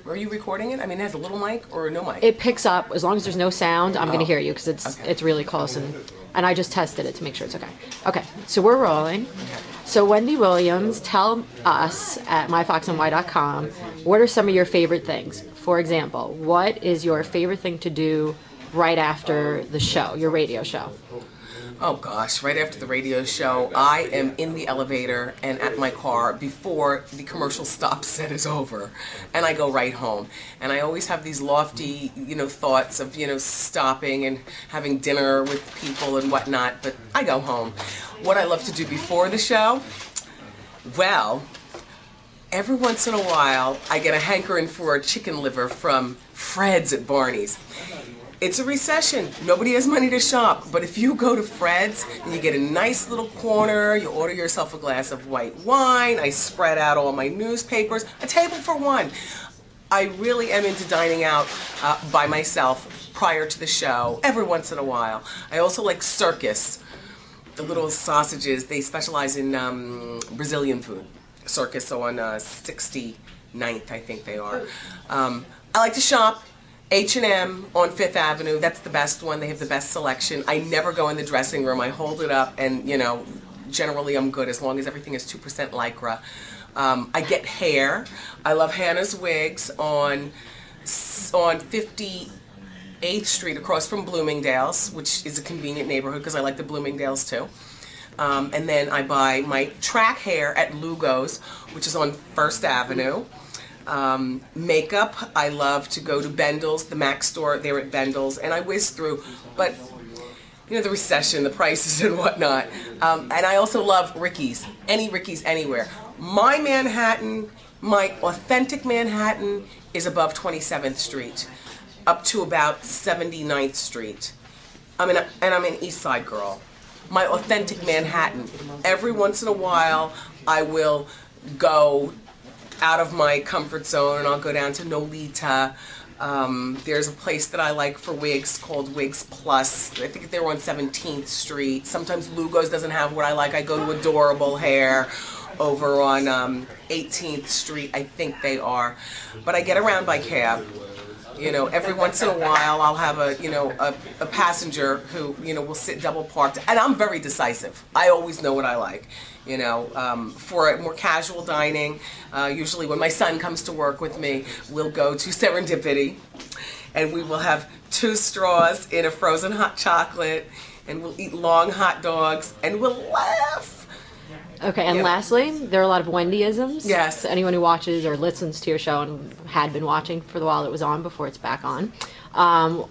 Are you recording it? I mean, it has a little mic or no mic? It picks up as long as there's no sound. I'm gonna hear you because it's really close, and I just tested it to make sure it's okay. Okay, so we're rolling. So Wendy Williams, tell us at myfoxandwhy.com what are some of your favorite things. For example, what is your favorite thing to do right after the show, your radio show? Oh gosh, right after the radio show, I am in the elevator and at my car before the commercial stop set is over. And I go right home. And I always have these lofty, thoughts of, stopping and having dinner with people and whatnot, but I go home. What I love to do before the show? Well, every once in a while, I get a hankering for a chicken liver from Fred's at Barney's. It's a recession. Nobody has money to shop. But if you go to Fred's and you get a nice little corner, you order yourself a glass of white wine, I spread out all my newspapers, a table for one. I really am into dining out by myself prior to the show, every once in a while. I also like Circus, the little sausages. They specialize in Brazilian food. Circus on 69th, I think they are. I like to shop. H&M on 5th Avenue, that's the best one. They have the best selection. I never go in the dressing room. I hold it up and, generally I'm good as long as everything is 2% Lycra. I get hair. I love Hannah's Wigs on 58th Street across from Bloomingdale's, which is a convenient neighborhood because I like the Bloomingdale's too. And then I buy my track hair at Lugo's, which is on 1st Avenue. Makeup, I love to go to Bendel's, the MAC store there at Bendel's, and I whiz through, but the recession, the prices and whatnot. And I also love Ricky's, any Ricky's anywhere. My Manhattan, my authentic Manhattan is above 27th Street, up to about 79th Street. I'm an East Side girl. My authentic Manhattan. Every once in a while, I will go out of my comfort zone and I'll go down to Nolita. There's a place that I like for wigs called Wigs Plus. I think they're on 17th Street. Sometimes Lugo's doesn't have what I like. I go to Adorable Hair over on 18th Street. I think they are. But I get around by cab. Every once in a while I'll have a passenger who, will sit double parked. And I'm very decisive. I always know what I like. For a more casual dining, usually when my son comes to work with me, we'll go to Serendipity and we will have 2 straws in a frozen hot chocolate and we'll eat long hot dogs and we'll laugh. Okay, and lastly, there are a lot of Wendyisms. Yes. So anyone who watches or listens to your show and had been watching for the while it was on before it's back on,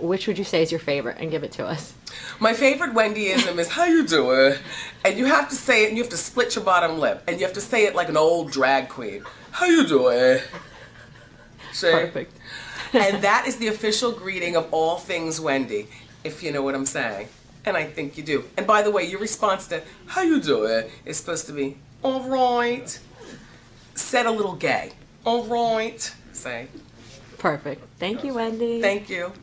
which would you say is your favorite? And give it to us. My favorite Wendyism is how you doing, and you have to say it, and you have to split your bottom lip, and you have to say it like an old drag queen. How you doing? See? Perfect. And that is the official greeting of all things Wendy, if you know what I'm saying. And I think you do. And by the way, your response to how you doing is supposed to be all right. Said a little gay. All right. Say. Perfect. Thank you, Wendy. Thank you.